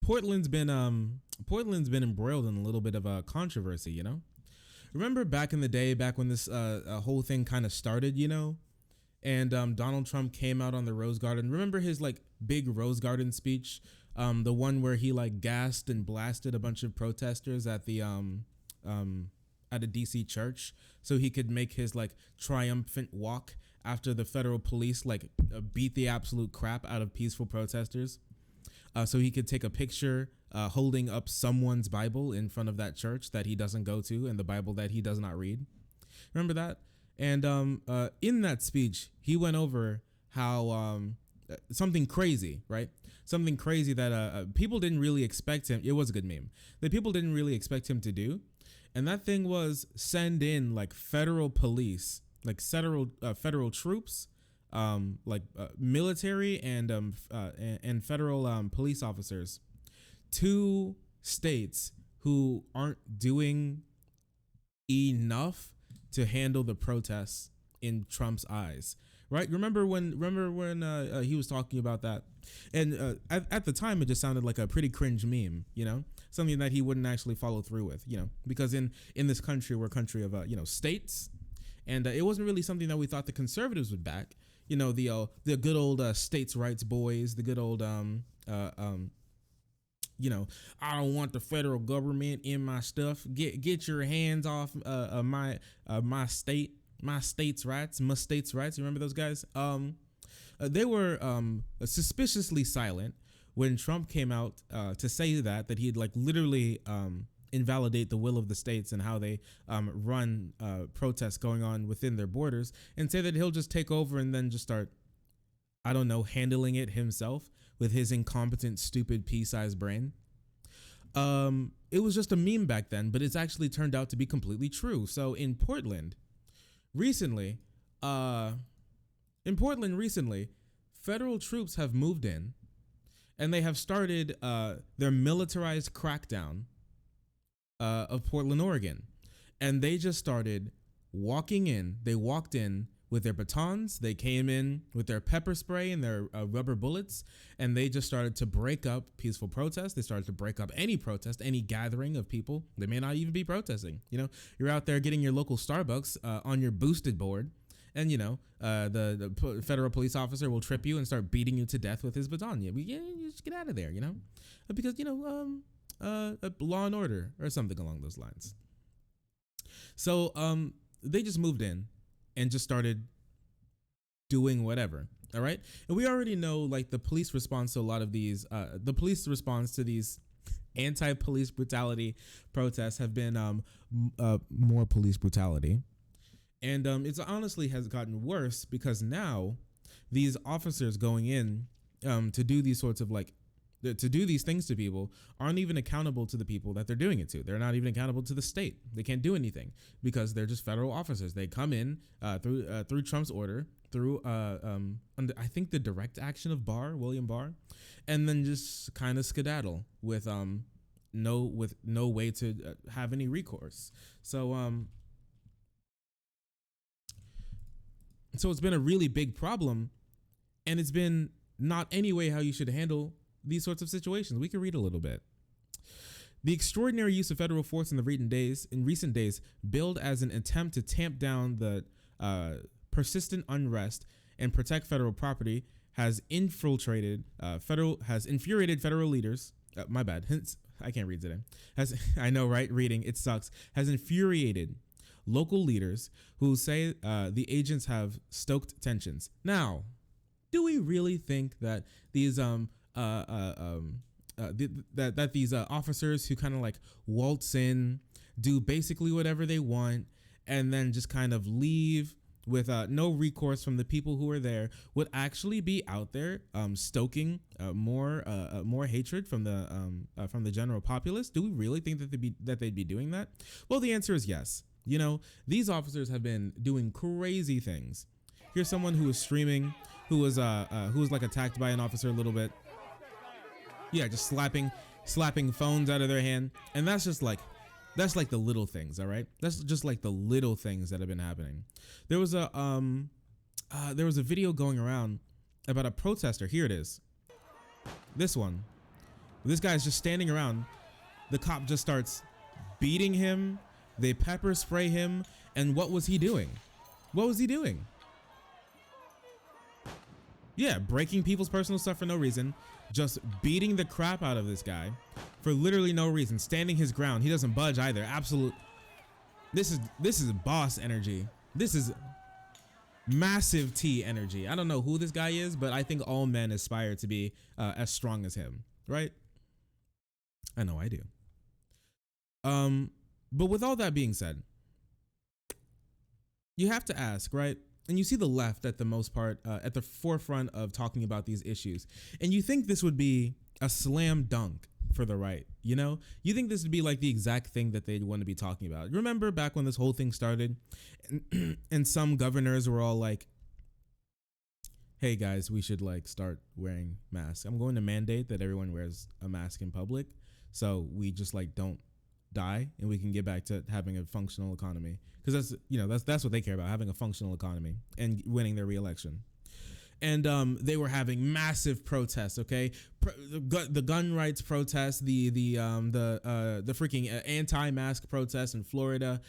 Portland's been embroiled in a little bit of a controversy, you know? Remember back in the day, back when this whole thing kind of started, you know? And Donald Trump came out on the Rose Garden. Remember his like big Rose Garden speech? The one where he like gassed and blasted a bunch of protesters at a DC church so he could make his like triumphant walk after the federal police like beat the absolute crap out of peaceful protesters. So he could take a picture holding up someone's Bible in front of that church that he doesn't go to and the Bible that he does not read. Remember that? And in that speech, he went over how something crazy, right? Something crazy that people didn't really expect him. It was a good meme that people didn't really expect him to do. And that thing was send in like federal police, like federal troops, military and federal police officers to states who aren't doing enough to handle the protests in Trump's eyes, right? Remember when he was talking about that, and at the time it just sounded like a pretty cringe meme, you know, something that he wouldn't actually follow through with, you know, because in this country we're a country of states, and it wasn't really something that we thought the conservatives would back, you know, the good old states' rights boys, the good old you know, I don't want the federal government in my stuff. Get your hands off my state's rights. You remember those guys? They were suspiciously silent when Trump came out to say that he'd like literally invalidate the will of the states and how they run protests going on within their borders, and say that he'll just take over and then just start, I don't know, handling it himself with his incompetent, stupid, pea-sized brain. It was just a meme back then, but it's actually turned out to be completely true. So in Portland recently, federal troops have moved in and they have started their militarized crackdown of Portland, Oregon. And they just started walking in. They walked in with their batons. They came in with their pepper spray and their rubber bullets, and they just started to break up peaceful protests. They started to break up any protest, any gathering of people. They may not even be protesting. You know, you're out there getting your local Starbucks on your boosted board, and you know, the federal police officer will trip you and start beating you to death with his baton. You just get out of there, you know, because, you know, law and order or something along those lines. So they just moved in and just started doing whatever. All right. And we already know like the police response to a lot of these, the police response to these anti-police brutality protests have been more police brutality. And it's honestly has gotten worse because now these officers going in to do these sorts of like, to do these things to people aren't even accountable to the people that they're doing it to. They're not even accountable to the state. They can't do anything because they're just federal officers. They come in through Trump's order, through under, I think, the direct action of William Barr, and then just kind of skedaddle with no way to have any recourse. So it's been a really big problem, and it's been not any way how you should handle these sorts of situations. We can read a little bit. The extraordinary use of federal force in recent days, billed as an attempt to tamp down the persistent unrest and protect federal property, has infuriated federal leaders. My bad. Hence, I can't read today. I know, right? Reading, it sucks. Has infuriated local leaders who say the agents have stoked tensions. Now, do we really think that these that these officers who kind of like waltz in, do basically whatever they want, and then just kind of leave with no recourse from the people who are there, would actually be out there stoking more hatred from the general populace? Do we really think that they'd be doing that? Well, the answer is yes. You know, these officers have been doing crazy things. Here's someone who was streaming, who was like attacked by an officer a little bit. Yeah, just slapping phones out of their hand, and that's like the little things. All right, that's just like the little things that have been happening. There was a video going around about a protester. Here it is. This one This guy's just standing around. The cop just starts beating him. They pepper spray him. And what was he doing? What was he doing? Yeah, breaking people's personal stuff for no reason. Just beating the crap out of this guy for literally no reason. Standing his ground. He doesn't budge either. Absolute. This is boss energy. This is massive T energy. I don't know who this guy is, but I think all men aspire to be as strong as him, right? I know I do. But with all that being said, you have to ask, right? And you see the left at the most part at the forefront of talking about these issues. And you think this would be a slam dunk for the right, you know? You think this would be like the exact thing that they'd want to be talking about. Remember back when this whole thing started and some governors were all like, hey guys, we should like start wearing masks. I'm going to mandate that everyone wears a mask in public so we just like don't die and we can get back to having a functional economy, because that's, you know, that's what they care about, having a functional economy and winning their re-election. And they were having massive protests. Okay, the gun rights protests, the freaking anti-mask protests in Florida,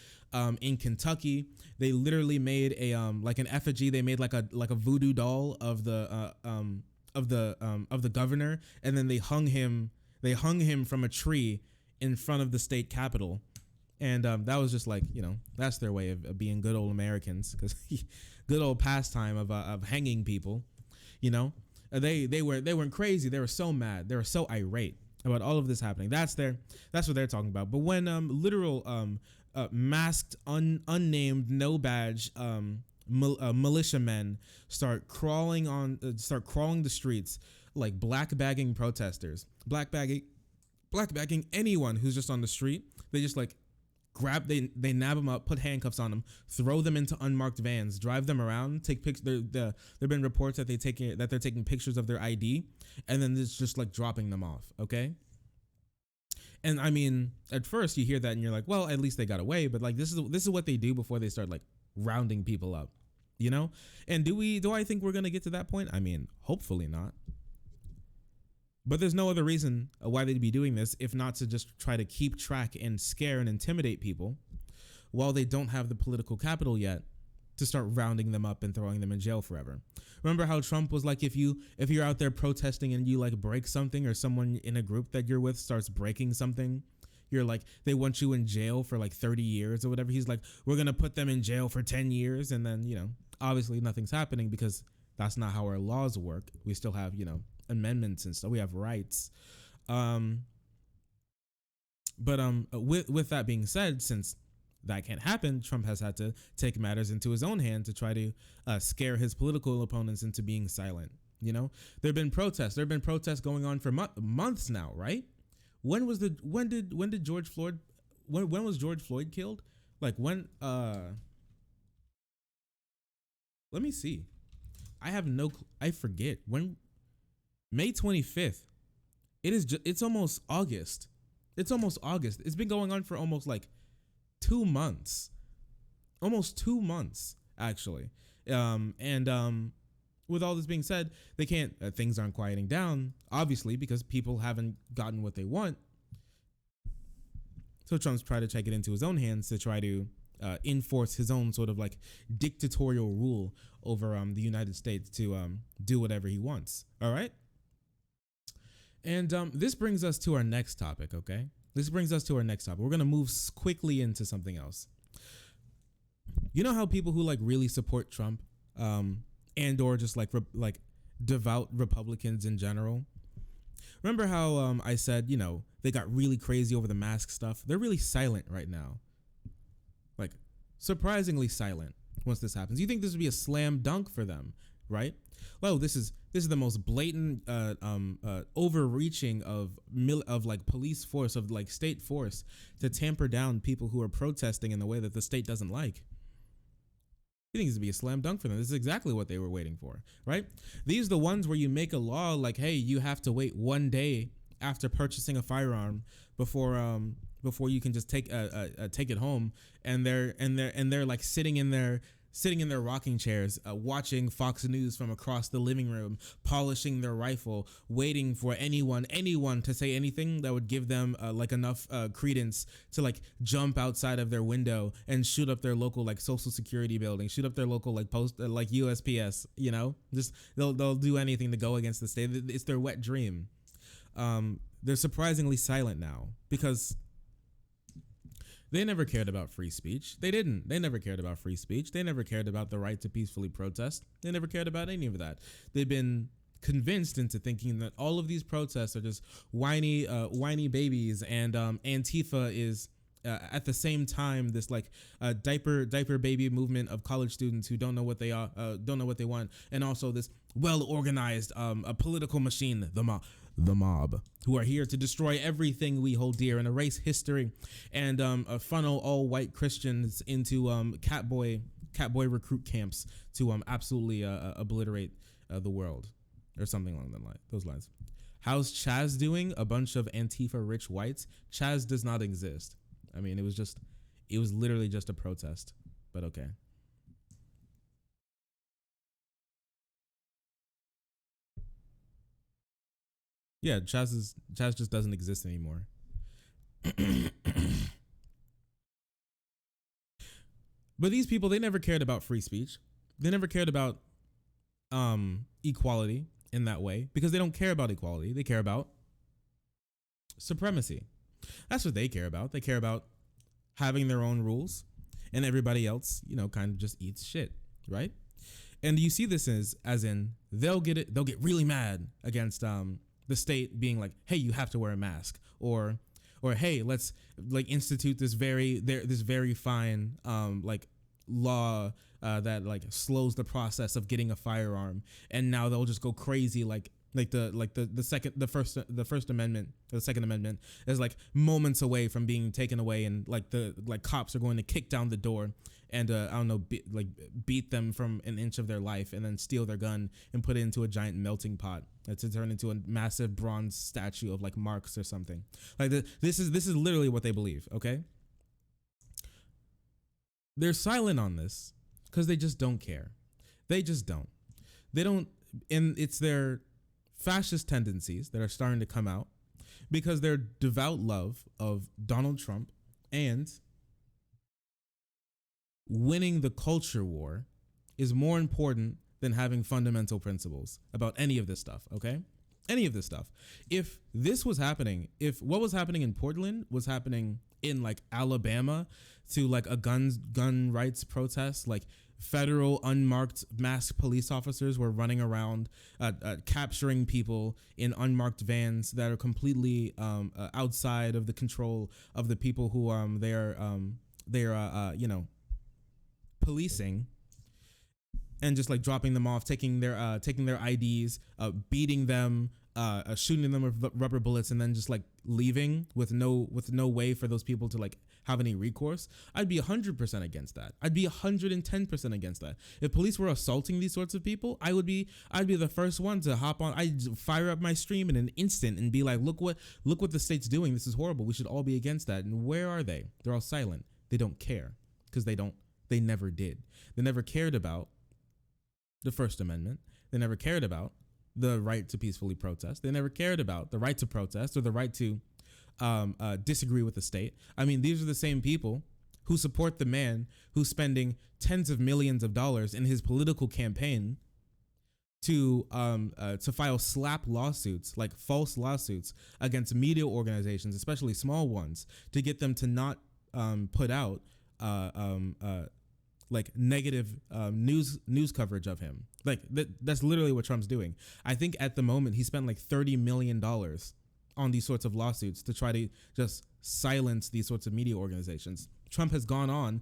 in Kentucky. They literally made a like an effigy. They made like a voodoo doll of the governor, and then they hung him from a tree in front of the state capitol. And that was just like, you know, that's their way of being good old Americans, because good old pastime of hanging people, you know. They went crazy. They were so mad. They were so irate about all of this happening. That's what they're talking about. But when literal masked, unnamed, no badge militiamen start crawling the streets, like black bagging protesters, black bagging anyone who's just on the street, they just like they nab them up, put handcuffs on them, throw them into unmarked vans, drive them around, take pictures. There've been reports that they're taking pictures of their ID, and then it's just like dropping them off. Okay. And I mean, at first you hear that and you're like, well, at least they got away. But like, this is what they do before they start like rounding people up, you know? And do I think we're going to get to that point? I mean, hopefully not. But there's no other reason why they'd be doing this if not to just try to keep track and scare and intimidate people while they don't have the political capital yet to start rounding them up and throwing them in jail forever. Remember how Trump was like, if you're out there protesting and you like break something, or someone in a group that you're with starts breaking something, you're like, they want you in jail for like 30 years or whatever. He's like, we're going to put them in jail for 10 years. And then, you know, obviously nothing's happening because that's not how our laws work. We still have, you know, amendments and stuff. We have rights. With that being said, since that can't happen, Trump has had to take matters into his own hand to try to scare his political opponents into being silent. You know, there have been protests going on for months now, right? When did George Floyd, when was George Floyd killed? Like when, let me see. I forget when. May 25th. It's almost August. It's been going on for almost like 2 months. Almost 2 months, actually. With all this being said, they can't, things aren't quieting down, obviously, because people haven't gotten what they want. So Trump's trying to take it into his own hands to try to enforce his own sort of like dictatorial rule over the United States to do whatever he wants. All right. And this brings us to our next topic, okay? We're going to move quickly into something else. You know how people who like really support Trump and or just like devout Republicans in general, remember how I said, you know, they got really crazy over the mask stuff? They're really silent right now. Like surprisingly silent once this happens. You think this would be a slam dunk for them, right? Well, this is the most blatant overreaching of like police force, of like state force, to tamper down people who are protesting in the way that the state doesn't like. You think this would be a slam dunk for them? This is exactly what they were waiting for, right? These are the ones where you make a law like, hey, you have to wait 1 day after purchasing a firearm before you can just take it home, and they're like sitting in their sitting in their rocking chairs, watching Fox News from across the living room, polishing their rifle, waiting for anyone to say anything that would give them like enough credence to like jump outside of their window and shoot up their local like social security building, shoot up their local like post like USPS. You know, just they'll do anything to go against the state. It's their wet dream. They're surprisingly silent now because they never cared about free speech. They didn't. They never cared about free speech. They never cared about the right to peacefully protest. They never cared about any of that. They've been convinced into thinking that all of these protests are just whiny babies, and Antifa is at the same time this like diaper baby movement of college students who don't know what they are, don't know what they want, and also this well organized a political machine, the mob, who are here to destroy everything we hold dear and erase history, and funnel all white Christians into catboy recruit camps to absolutely obliterate the world, or something along those lines. How's Chaz doing? A bunch of Antifa rich whites. Chaz does not exist. I mean, it was literally just a protest, but okay. Yeah, Chaz just doesn't exist anymore. But these people, they never cared about free speech. They never cared about equality in that way, because they don't care about equality. They care about supremacy. That's what they care about. They care about having their own rules, and everybody else, you know, kind of just eats shit, right? And you see this as in they'll get really mad against the state being like, hey, you have to wear a mask, or hey, let's like institute this very fine like law that like slows the process of getting a firearm, and now they'll just go crazy like the first amendment, the second amendment is like moments away from being taken away, and like the cops are going to kick down the door and I don't know, beat them from an inch of their life, and then steal their gun and put it into a giant melting pot to turn into a massive bronze statue of like Marx or something. Like this is literally what they believe. Okay, they're silent on this because they just don't care. They just don't. They don't, and it's their fascist tendencies that are starting to come out because their devout love of Donald Trump and winning the culture war is more important than having fundamental principles about any of this stuff, okay? Any of this stuff. If this was happening, if what was happening in Portland was happening in like Alabama to like a gun rights protest, like federal unmarked masked police officers were running around capturing people in unmarked vans that are completely outside of the control of the people who they are you know, policing, and just like dropping them off, taking their IDs, beating them, shooting them with rubber bullets, and then just like leaving with no way for those people to like have any recourse. I'd be 100% against that. I'd be 110% against that. If police were assaulting these sorts of people, I'd be the first one to hop on. I'd fire up my stream in an instant and be like, look what the state's doing. This is horrible. We should all be against that. And where are they? They're all silent. They don't care because they never did. They never cared about the First Amendment. They never cared about the right to peacefully protest. They never cared about the right to protest or the right to disagree with the state. I mean, these are the same people who support the man who's spending tens of millions of dollars in his political campaign to file slap lawsuits, like false lawsuits against media organizations, especially small ones, to get them to not put out like negative news coverage of him. Like that's literally what Trump's doing. I think at the moment he spent like $30 million on these sorts of lawsuits to try to just silence these sorts of media organizations. Trump has gone on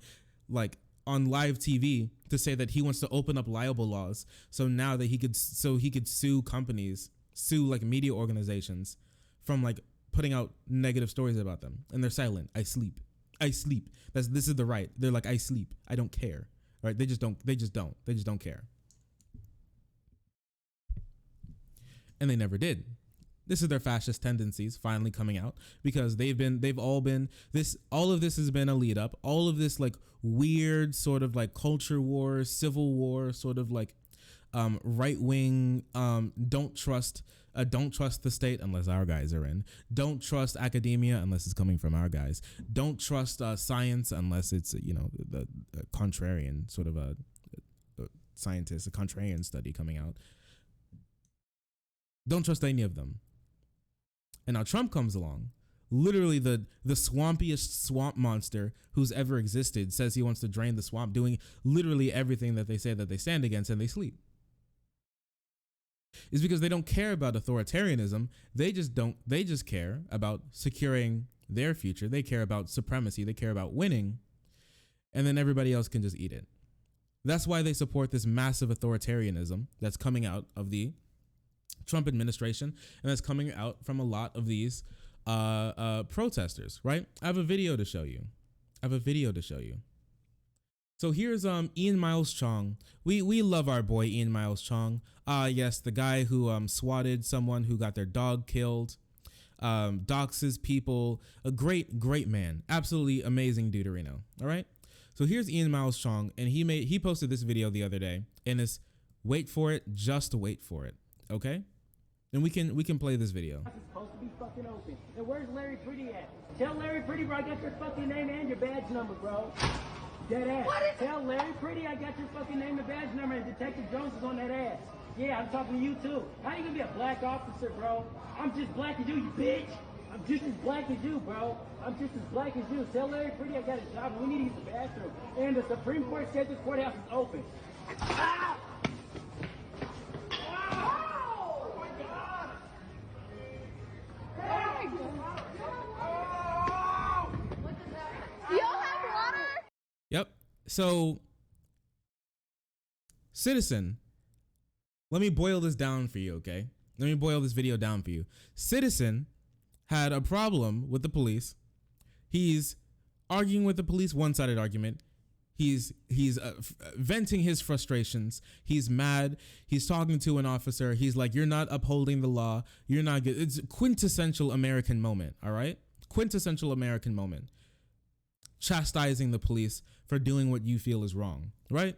like on live TV to say that he wants to open up libel laws, so now that he could sue companies, sue like media organizations from like putting out negative stories about them, and they're silent. I sleep. This is the right. They're like, I sleep. I don't care. Right? They just don't care. And they never did. This is their fascist tendencies finally coming out, because they've all been this, all of this has been a lead up. All of this like weird sort of like culture war, civil war, sort of like right wing, don't trust the state unless our guys are in. Don't trust academia unless it's coming from our guys. Don't trust science unless it's, you know, the contrarian sort of a scientist, a contrarian study coming out. Don't trust any of them. And now Trump comes along, literally the swampiest swamp monster who's ever existed, says he wants to drain the swamp, doing literally everything that they say that they stand against, and they sleep. Is because they don't care about authoritarianism. They just care about securing their future. They care about supremacy. They care about winning. And then everybody else can just eat it. That's why they support this massive authoritarianism that's coming out of the Trump administration, and that's coming out from a lot of these protesters, right? I have a video to show you. So here's Ian Miles Chong. We love our boy Ian Miles Chong. Yes, the guy who swatted someone who got their dog killed, doxes people. A great man. Absolutely amazing duderino. All right. So here's Ian Miles Chong, and he posted this video the other day, and it's wait for it, just wait for it. Okay? And we can play this video. It's supposed to be fucking open. And where's Larry Pretty at? Tell Larry Pretty, bro, I got your fucking name and your badge number, bro. Dead ass. Tell Larry Pretty I got your fucking name and badge number, and Detective Jones is on that ass. Yeah, I'm talking to you too. How you gonna be a black officer, bro? I'm just black as you bitch. I'm just as black as you, bro. I'm just as black as you. Tell Larry Pretty I got a job, and we need to use the bathroom. And the Supreme Court said this courthouse is open. Ah! Yep. So, citizen, let me boil this down for you, okay? Let me boil this video down for you. Citizen had a problem with the police. He's arguing with the police, one-sided argument. He's venting his frustrations. He's mad. He's talking to an officer. He's like, "You're not upholding the law. You're not good." It's a quintessential American moment, all right? Quintessential American moment. Chastising the police for doing what you feel is wrong, right?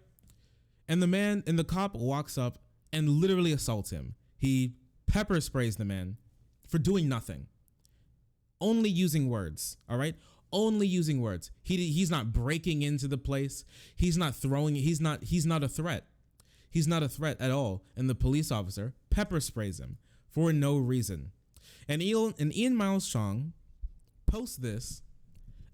And the cop walks up and literally assaults him. He pepper sprays the man for doing nothing. Only using words, all right? Only using words. He's not breaking into the place. He's not throwing, he's not a threat. He's not a threat at all. And the police officer pepper sprays him for no reason. And Ian Miles Chong posts this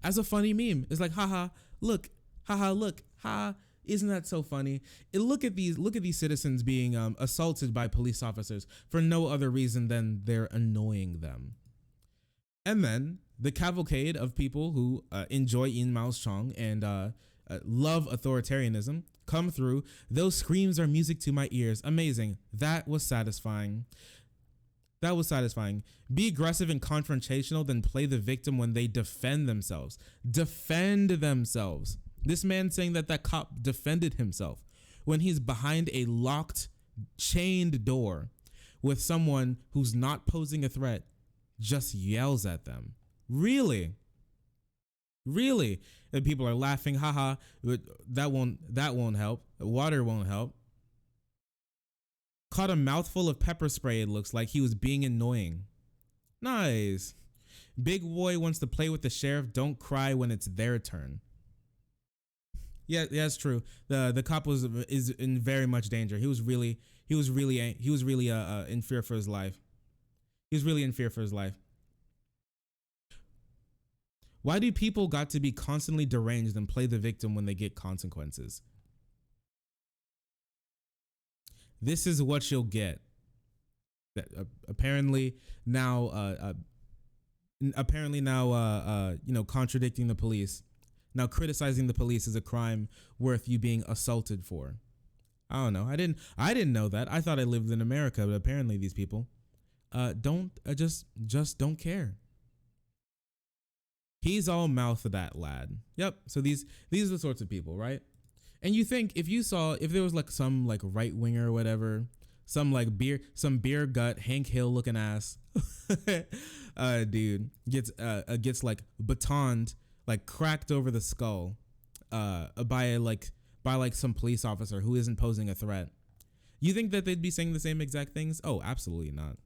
as a funny meme. It's like, haha, look, ha, isn't that so funny? Look at these citizens being assaulted by police officers for no other reason than they're annoying them. And then the cavalcade of people who enjoy Ian Miles Chong and love authoritarianism come through. Those screams are music to my ears. Amazing. That was satisfying. Be aggressive and confrontational, then play the victim when they defend themselves. Defend themselves. This man saying that cop defended himself when he's behind a locked, chained door with someone who's not posing a threat, just yells at them. Really? And people are laughing, haha, that won't help. Water won't help. Caught a mouthful of pepper spray, it looks like. He was being annoying. Nice. Big boy wants to play with the sheriff. Don't cry when it's their turn. Yeah, that's true. The cop is in very much danger. He was really in fear for his life. He was really in fear for his life. Why do people got to be constantly deranged and play the victim when they get consequences? This is what you'll get. Apparently now, contradicting the police. Now criticizing the police is a crime worth you being assaulted for. I don't know. I didn't know that. I thought I lived in America, but apparently these people just don't care. He's all mouth that lad. Yep. So these are the sorts of people, right? And you think if there was like some like right winger or whatever, some beer gut Hank Hill looking ass dude gets like batoned, like cracked over the skull by some police officer who isn't posing a threat. You think that they'd be saying the same exact things? Oh, absolutely not.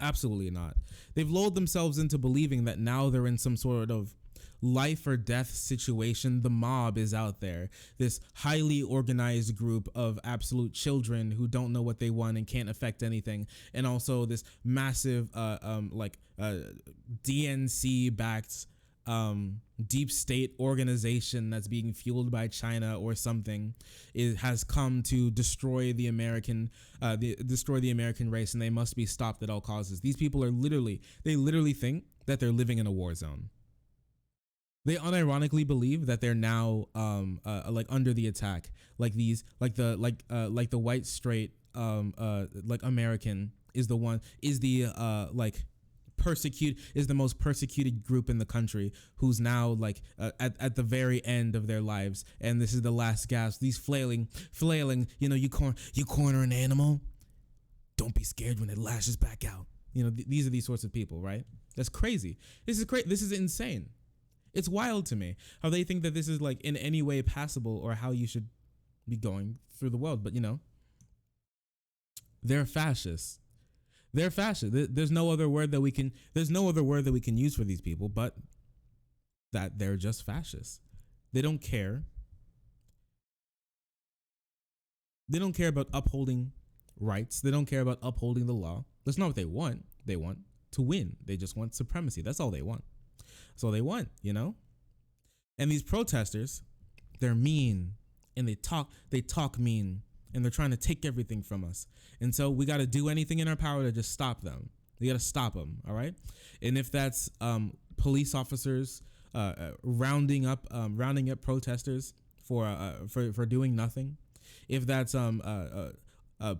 Absolutely not. They've lulled themselves into believing that now they're in some sort of life or death situation. The mob is out there, this highly organized group of absolute children who don't know what they want and can't affect anything, and also this massive DNC backed deep state organization that's being fueled by China or something. It has come to destroy the American race, and they must be stopped at all causes. These people are literally think that they're living in a war zone. They unironically believe that they're now like under the attack, like the white straight like American is the most persecuted group in the country, who's now like at the very end of their lives, and this is the last gasp. These flailing, you corner an animal, don't be scared when it lashes back out. These are these sorts of people, right? That's crazy. This is insane. It's wild to me how they think that this is like in any way passable or how you should be going through the world. But they're fascists. They're fascist. There's no other word that we can use for these people but that they're just fascists. They don't care. They don't care about upholding rights. They don't care about upholding the law. That's not what they want. They want to win. They just want supremacy. That's all they want. That's all they want, And these protesters, they're mean, and they talk mean, and they're trying to take everything from us. And so we got to do anything in our power to just stop them. We got to stop them, all right? And if that's police officers rounding up protesters for doing nothing, if that's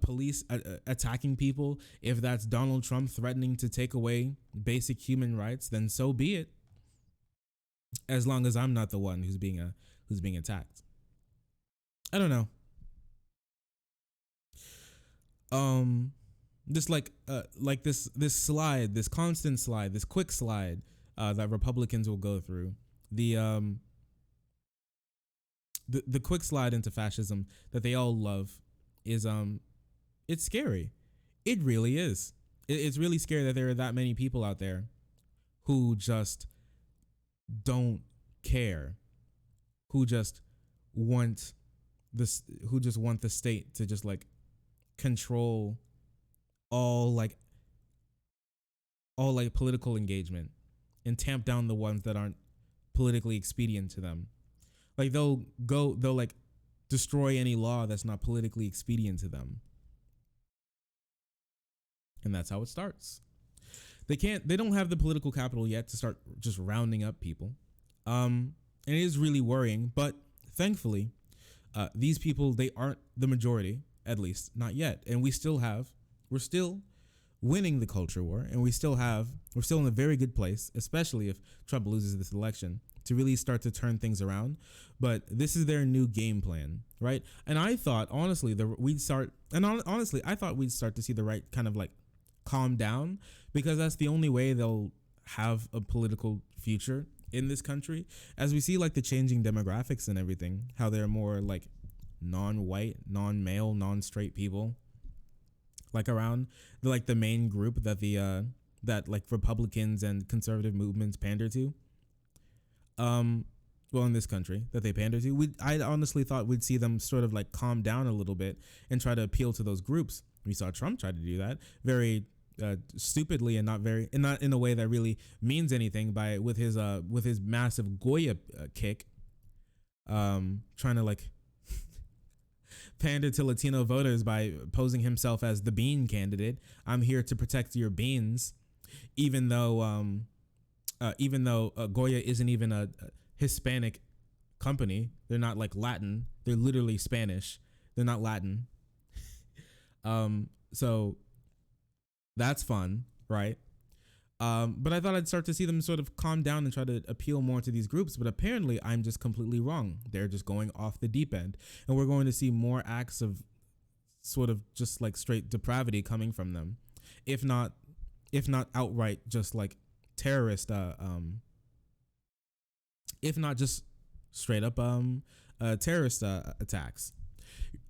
police attacking people, if that's Donald Trump threatening to take away basic human rights, then so be it. As long as I'm not the one who's being attacked. I don't know. Just like this slide, this constant slide, this quick slide that Republicans will go through, the quick slide into fascism that they all love is it's scary. It really is. It's really scary that there are that many people out there who just don't care, who just want the state to just like control all political engagement and tamp down the ones that aren't politically expedient to them. Like they'll like destroy any law that's not politically expedient to them. And that's how it starts. They don't have the political capital yet to start just rounding up people. And it is really worrying, but thankfully, these people, they aren't the majority, at least not yet. And we're still winning the culture war, and we're still in a very good place, especially if Trump loses this election, to really start to turn things around. But this is their new game plan, right? And I thought, honestly, we'd start to see the right kind of like calm down, because that's the only way they'll have a political future in this country. As we see like the changing demographics and everything, how they're more like non-white, non-male, non-straight people, like around the main group that that like Republicans and conservative movements pander to. Well, in this country that they pander to, I honestly thought we'd see them sort of like calm down a little bit and try to appeal to those groups. We saw Trump try to do that very stupidly and not in a way that really means anything with his massive Goya kick, trying to like pander to Latino voters by posing himself as the bean candidate. I'm here to protect your beans, even though Goya isn't even a Hispanic company. They're not like Latin. They're literally Spanish. They're not Latin. So that's fun, right? But I thought I'd start to see them sort of calm down and try to appeal more to these groups. But apparently I'm just completely wrong. They're just going off the deep end. And we're going to see more acts of sort of just like straight depravity coming from them, if not outright just like terrorist if not just straight up terrorist attacks.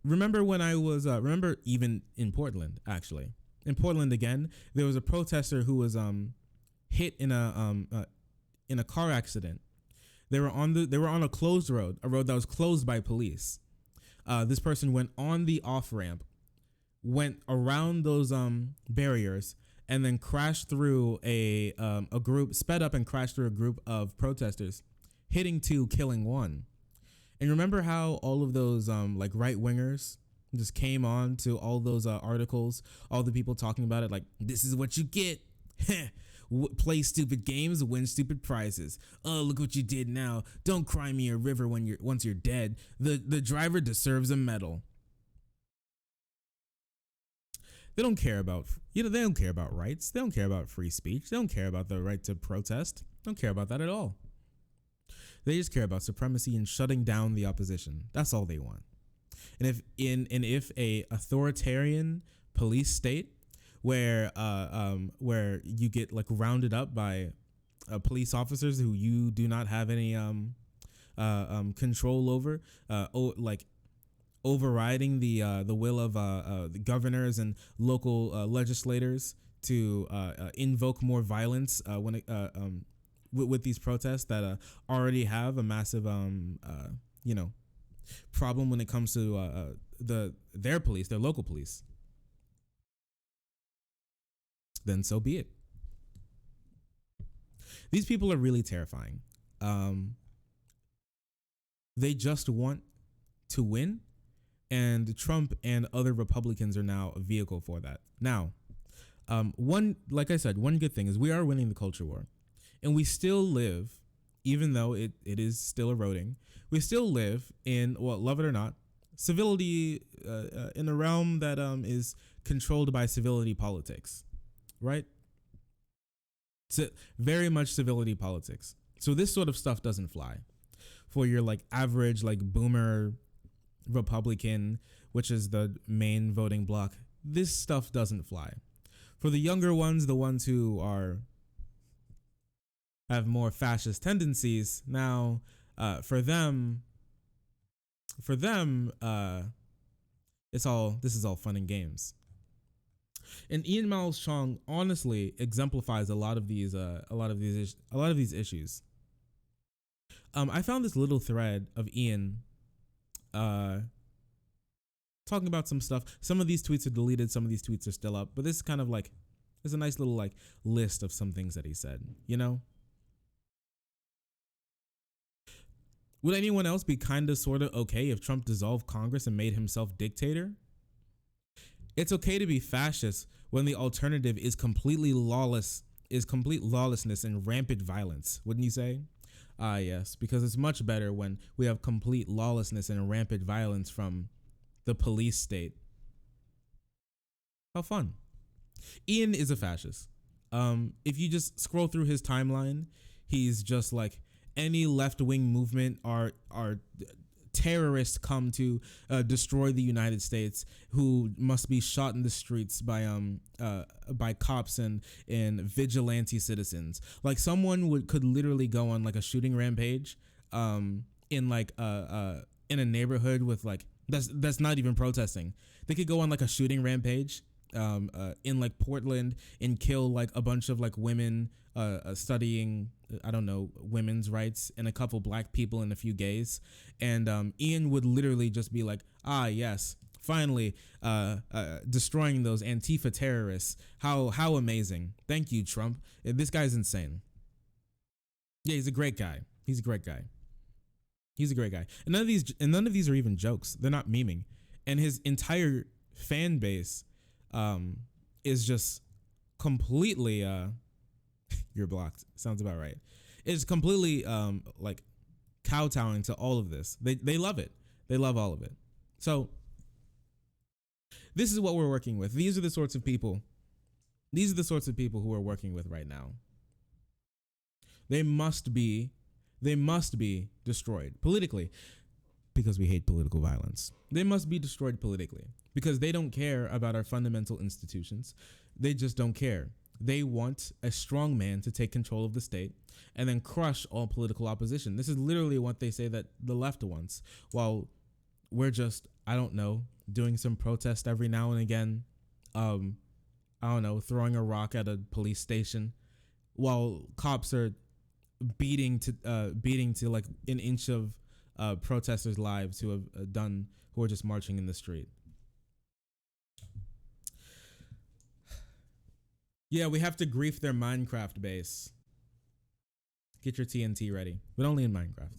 Remember when I was remember even in Portland, actually in Portland again, there was a protester who was hit in a car accident. They were on a closed road, a road that was closed by police. This person went on the off ramp, went around those barriers, and then crashed through a group, sped up and crashed through a group of protesters, hitting two, killing one. And remember how all of those like right wingers just came on to all those articles, all the people talking about it, like, this is what you get. Play stupid games, win stupid prizes. Oh, look what you did now. Don't cry me a river once you're dead. The driver deserves a medal. They don't care about, they don't care about rights. They don't care about free speech. They don't care about the right to protest. They don't care about that at all. They just care about supremacy and shutting down the opposition. That's all they want. And if a authoritarian police state where you get like rounded up by police officers who you do not have any control over, like overriding the will of the governors and local legislators to invoke more violence when it, with these protests that already have a massive problem when it comes to their police, their local police, then so be it. These people are really terrifying. They just want to win, and Trump and other Republicans are now a vehicle for that. Now, like I said, one good thing is we are winning the culture war, and we still live, even though it is still eroding, we still live in, well, love it or not, civility, in a realm that is controlled by civility politics, right? So very much civility politics. So this sort of stuff doesn't fly for your like average like boomer Republican, which is the main voting bloc. This stuff doesn't fly for the younger ones, the ones who have more fascist tendencies. Now, for them, this is all fun and games. And Ian Miles Chong honestly exemplifies a lot of these issues. I found this little thread of Ian talking about some stuff. Some of these tweets are deleted, some of these tweets are still up, but this is kind of like, there's a nice little like list of some things that he said, you know? Would anyone else be kind of sort of okay if Trump dissolved Congress and made himself dictator? It's okay to be fascist when the alternative is complete lawlessness and rampant violence, wouldn't you say? Yes, because it's much better when we have complete lawlessness and rampant violence from the police state. How fun. Ian is a fascist. If you just scroll through his timeline, he's just like any left-wing movement are terrorists come to destroy the United States, who must be shot in the streets by cops and vigilante citizens. Like someone could literally go on like a shooting rampage in a neighborhood with like that's not even protesting. They could go on like a shooting rampage in like Portland and kill like a bunch of like women studying, I don't know, women's rights, and a couple black people and a few gays. And Ian would literally just be like, yes, finally destroying those Antifa terrorists. How amazing. Thank you, Trump. This guy's insane. Yeah, he's a great guy. He's a great guy. And none of these are even jokes. They're not memeing. And his entire fan base is just completely you're blocked. Sounds about right. It's completely like kowtowing to all of this. They love it. They love all of it. So this is what we're working with. These are the sorts of people. These are the sorts of people who we're working with right now. They must be destroyed politically. because we hate political violence. They must be destroyed politically because they don't care about our fundamental institutions. They just don't care. They want a strong man to take control of the state and then crush all political opposition. This is literally what they say that the left wants. While we're just, I don't know, doing some protest every now and again. I don't know, throwing a rock at a police station while cops are beating to like an inch of protesters' lives who are just marching in the street. Yeah, we have to grief their Minecraft base. Get your TNT ready, but only in Minecraft.